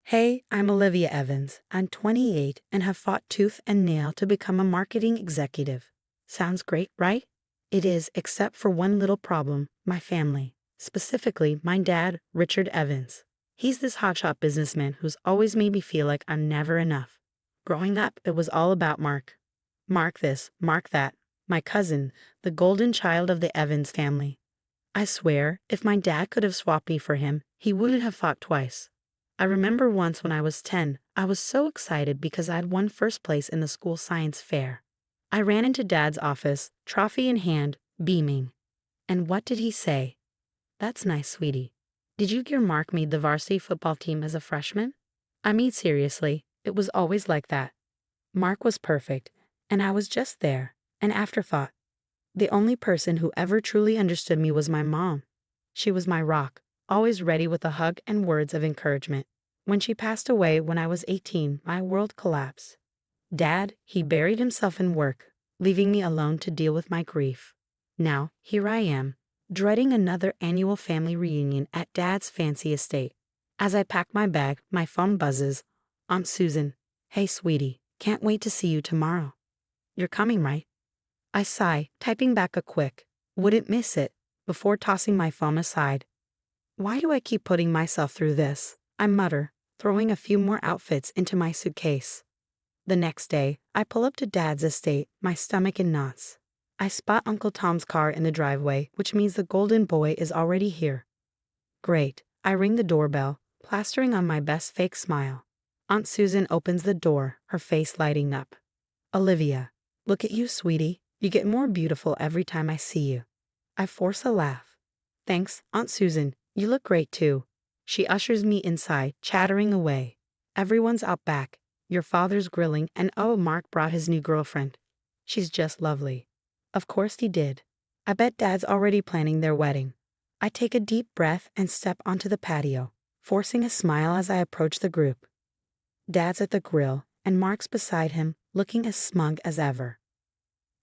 Hey, I'm Olivia Evans. I'm 28 and have fought tooth and nail to become a marketing executive. Sounds great, right? It is, except for one little problem, my family. Specifically, my dad, Richard Evans. He's this hotshot businessman who's always made me feel like I'm never enough. Growing up, it was all about Mark. Mark this, Mark that. My cousin, the golden child of the Evans family. I swear, if my dad could have swapped me for him, he wouldn't have fought twice. I remember once when I was 10, I was so excited because I'd won first place in the school science fair. I ran into Dad's office, trophy in hand, beaming. And what did he say? "That's nice, sweetie. Did you hear Mark made the varsity football team as a freshman?" I mean, seriously, it was always like that. Mark was perfect, and I was just there, an afterthought. The only person who ever truly understood me was my mom. She was my rock, always ready with a hug and words of encouragement. When she passed away when I was 18, my world collapsed. Dad, he buried himself in work, leaving me alone to deal with my grief. Now, here I am, dreading another annual family reunion at Dad's fancy estate. As I pack my bag, my phone buzzes. Aunt Susan. "Hey, sweetie, can't wait to see you tomorrow." "You're coming, right?" I sigh, typing back a quick, "Wouldn't miss it," before tossing my phone aside. Why do I keep putting myself through this? I mutter, throwing a few more outfits into my suitcase. The next day, I pull up to Dad's estate, my stomach in knots. I spot Uncle Tom's car in the driveway, which means the golden boy is already here. Great. I ring the doorbell, plastering on my best fake smile. Aunt Susan opens the door, her face lighting up. "Olivia, look at you, sweetie. You get more beautiful every time I see you." I force a laugh. "Thanks, Aunt Susan. You look great too." She ushers me inside, chattering away. "Everyone's out back. Your father's grilling, and oh, Mark brought his new girlfriend. She's just lovely." Of course he did. I bet Dad's already planning their wedding. I take a deep breath and step onto the patio, forcing a smile as I approach the group. Dad's at the grill, and Mark's beside him, looking as smug as ever.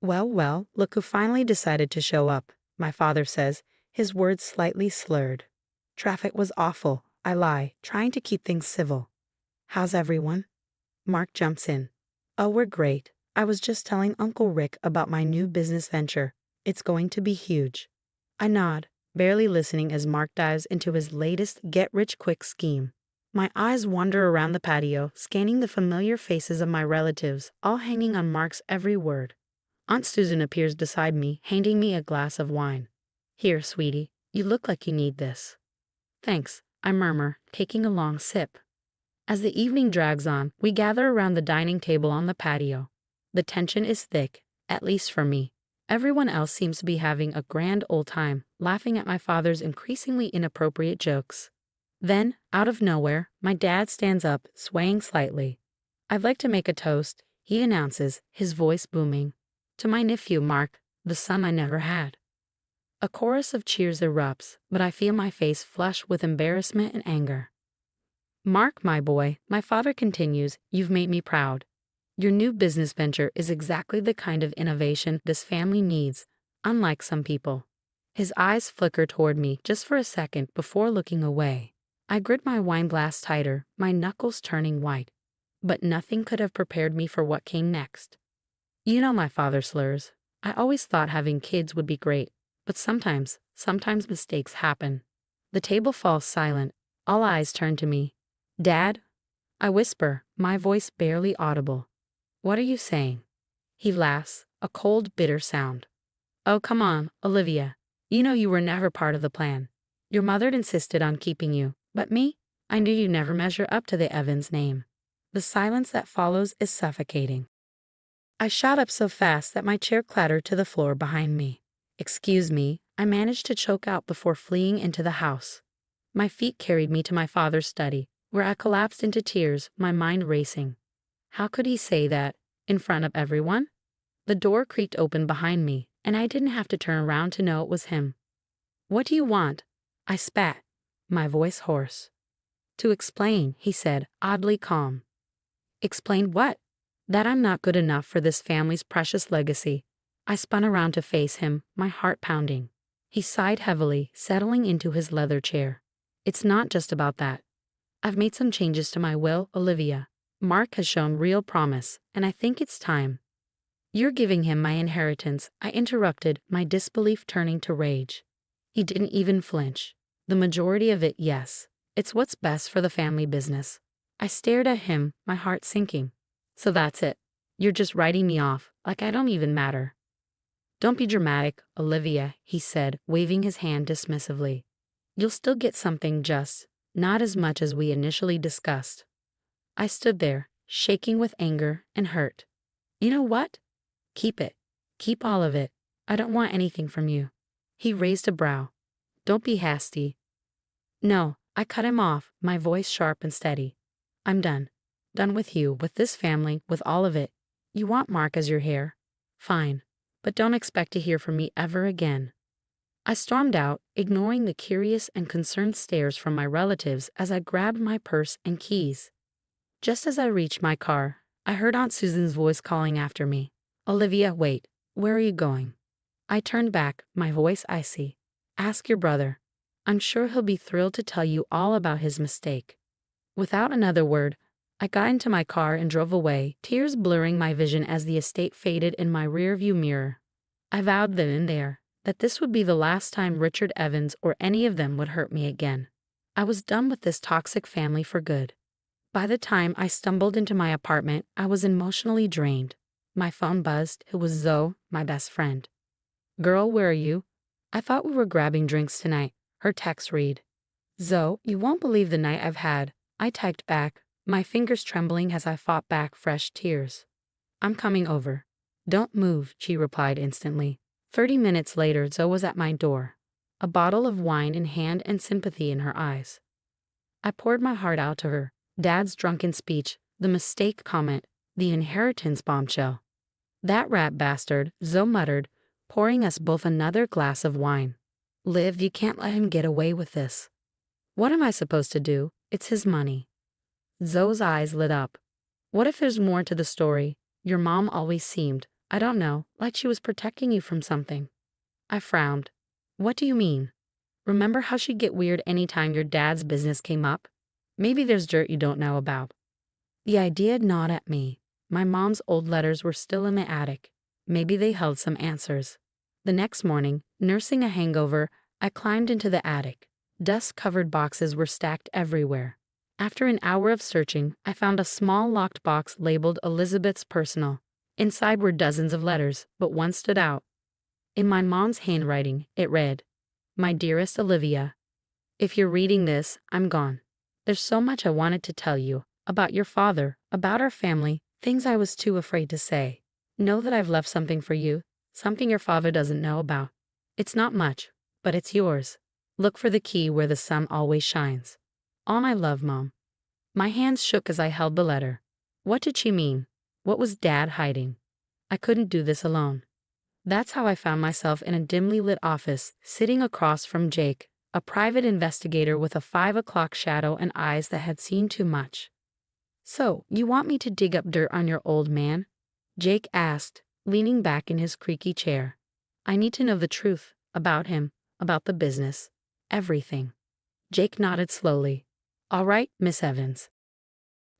"Well, well, look who finally decided to show up," my father says, his words slightly slurred. "Traffic was awful," I lie, trying to keep things civil. "How's everyone?" Mark jumps in. "Oh, we're great. I was just telling Uncle Rick about my new business venture. It's going to be huge." I nod, barely listening as Mark dives into his latest get-rich-quick scheme. My eyes wander around the patio, scanning the familiar faces of my relatives, all hanging on Mark's every word. Aunt Susan appears beside me, handing me a glass of wine. "Here, sweetie, you look like you need this." "Thanks," I murmur, taking a long sip. As the evening drags on, we gather around the dining table on the patio. The tension is thick, at least for me. Everyone else seems to be having a grand old time, laughing at my father's increasingly inappropriate jokes. Then, out of nowhere, my dad stands up, swaying slightly. "I'd like to make a toast," he announces, his voice booming. "To my nephew, Mark, the son I never had." A chorus of cheers erupts, but I feel my face flush with embarrassment and anger. "Mark, my boy," my father continues, "you've made me proud. Your new business venture is exactly the kind of innovation this family needs, unlike some people." His eyes flicker toward me just for a second before looking away. I grit my wine glass tighter, my knuckles turning white. But nothing could have prepared me for what came next. You know my father slurs. I always thought having kids would be great, but sometimes mistakes happen. The table falls silent. All eyes turn to me. "Dad?" I whisper, my voice barely audible. "What are you saying?" He laughs, a cold, bitter sound. "Oh, come on, Olivia. You know you were never part of the plan. Your mother insisted on keeping you, but me? I knew you'd never measure up to the Evans name." The silence that follows is suffocating. I shot up so fast that my chair clattered to the floor behind me. "Excuse me," I managed to choke out before fleeing into the house. My feet carried me to my father's study, where I collapsed into tears, my mind racing. How could he say that, in front of everyone? The door creaked open behind me, and I didn't have to turn around to know it was him. "What do you want?" I spat, my voice hoarse. "To explain," he said, oddly calm. "Explain what?" "That I'm not good enough for this family's precious legacy." I spun around to face him, my heart pounding. He sighed heavily, settling into his leather chair. "It's not just about that. I've made some changes to my will, Olivia. Mark has shown real promise, and I think it's time. You're giving him my inheritance, I interrupted, my disbelief turning to rage. He didn't even flinch. The majority of it, yes. It's what's best for the family business. I stared at him, my heart sinking. So that's it. You're just writing me off, like I don't even matter. Don't be dramatic, Olivia, he said, waving his hand dismissively. You'll still get something, just not as much as we initially discussed. I stood there, shaking with anger and hurt. You know what? Keep it. Keep all of it. I don't want anything from you. He raised a brow. Don't be hasty. No, I cut him off, my voice sharp and steady. I'm done. Done with you, with this family, with all of it. You want Mark as your heir? Fine. But don't expect to hear from me ever again. I stormed out, ignoring the curious and concerned stares from my relatives as I grabbed my purse and keys. Just as I reached my car, I heard Aunt Susan's voice calling after me. Olivia, wait. Where are you going? I turned back, my voice icy. Ask your brother. I'm sure he'll be thrilled to tell you all about his mistake. Without another word, I got into my car and drove away, tears blurring my vision as the estate faded in my rearview mirror. I vowed then and there that this would be the last time Richard Evans or any of them would hurt me again. I was done with this toxic family for good. By the time I stumbled into my apartment, I was emotionally drained. My phone buzzed. It was Zoe, my best friend. Girl, where are you? I thought we were grabbing drinks tonight. Her text read. Zoe, you won't believe the night I've had. I typed back, my fingers trembling as I fought back fresh tears. I'm coming over. Don't move, she replied instantly. 30 minutes later, Zoe was at my door, a bottle of wine in hand and sympathy in her eyes. I poured my heart out to her. Dad's drunken speech, the mistake comment, the inheritance bombshell. That rat bastard, Zoe muttered, pouring us both another glass of wine. Liv, you can't let him get away with this. What am I supposed to do? It's his money. Zoe's eyes lit up. What if there's more to the story? Your mom always seemed, I don't know, like she was protecting you from something. I frowned. What do you mean? Remember how she'd get weird anytime your dad's business came up? Maybe there's dirt you don't know about. The idea gnawed at me. My mom's old letters were still in the attic. Maybe they held some answers. The next morning, nursing a hangover, I climbed into the attic. Dust-covered boxes were stacked everywhere. After an hour of searching, I found a small locked box labeled Elizabeth's Personal. Inside were dozens of letters, but one stood out. In my mom's handwriting, it read, My dearest Olivia, if you're reading this, I'm gone. There's so much I wanted to tell you, about your father, about our family, things I was too afraid to say. Know that I've left something for you, something your father doesn't know about. It's not much, but it's yours. Look for the key where the sun always shines. All my love, Mom. My hands shook as I held the letter. What did she mean? What was Dad hiding? I couldn't do this alone. That's how I found myself in a dimly lit office, sitting across from Jake, a private investigator with a 5 o'clock shadow and eyes that had seen too much. So, you want me to dig up dirt on your old man? Jake asked, leaning back in his creaky chair. I need to know the truth, about him, about the business, everything. Jake nodded slowly. All right, Miss Evans.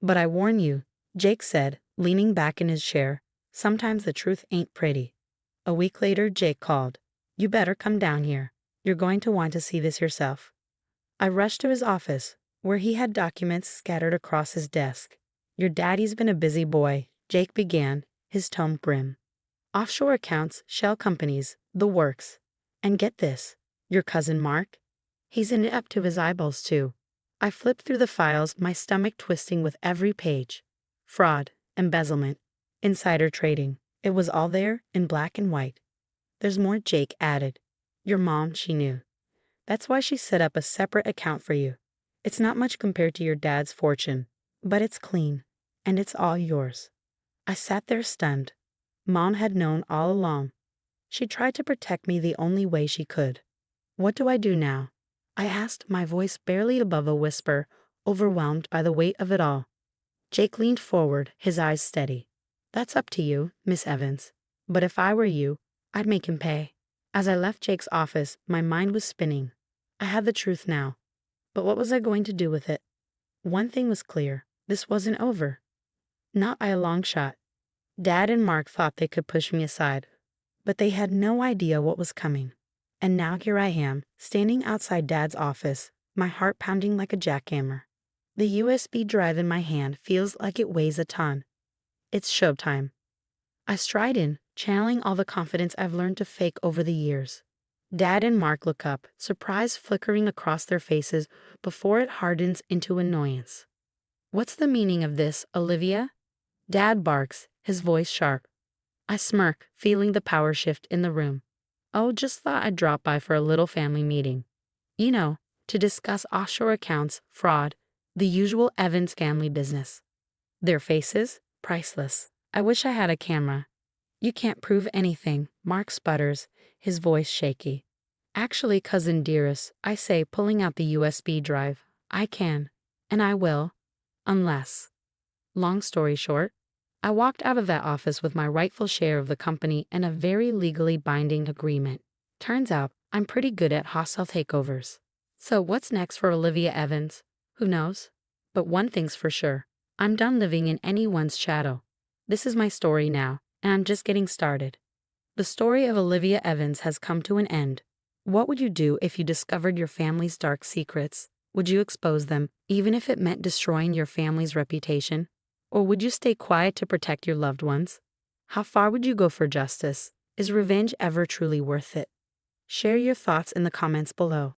But I warn you, Jake said, leaning back in his chair, sometimes the truth ain't pretty. A week later, Jake called. You better come down here. You're going to want to see this yourself. I rushed to his office, where he had documents scattered across his desk. Your daddy's been a busy boy, Jake began, his tone grim. Offshore accounts, shell companies, the works. And get this, your cousin Mark? He's in it up to his eyeballs too. I flipped through the files, my stomach twisting with every page. Fraud, embezzlement, insider trading. It was all there in black and white. There's more, Jake added. Your mom, she knew. That's why she set up a separate account for you. It's not much compared to your dad's fortune, but it's clean, and it's all yours. I sat there stunned. Mom had known all along. She tried to protect me the only way she could. What do I do now? I asked, my voice barely above a whisper, overwhelmed by the weight of it all. Jake leaned forward, his eyes steady. That's up to you, Miss Evans. But if I were you, I'd make him pay. As I left Jake's office, my mind was spinning. I had the truth now. But what was I going to do with it? One thing was clear, this wasn't over. Not by a long shot. Dad and Mark thought they could push me aside, but they had no idea what was coming. And now here I am, standing outside Dad's office, my heart pounding like a jackhammer. The USB drive in my hand feels like it weighs a ton. It's showtime. I stride in, channeling all the confidence I've learned to fake over the years. Dad and Mark look up, surprise flickering across their faces before it hardens into annoyance. "What's the meaning of this, Olivia?" Dad barks, his voice sharp. I smirk, feeling the power shift in the room. "Oh, just thought I'd drop by for a little family meeting. You know, to discuss offshore accounts, fraud, the usual Evans family business." Their faces? Priceless. I wish I had a camera. "You can't prove anything," Mark sputters, his voice shaky. "Actually, cousin dearest," I say, pulling out the USB drive, "I can. And I will. Unless." Long story short, I walked out of that office with my rightful share of the company and a very legally binding agreement. Turns out, I'm pretty good at hostile takeovers. So what's next for Olivia Evans? Who knows? But one thing's for sure. I'm done living in anyone's shadow. This is my story now, and I'm just getting started. The story of Olivia Evans has come to an end. What would you do if you discovered your family's dark secrets? Would you expose them, even if it meant destroying your family's reputation? Or would you stay quiet to protect your loved ones? How far would you go for justice? Is revenge ever truly worth it? Share your thoughts in the comments below.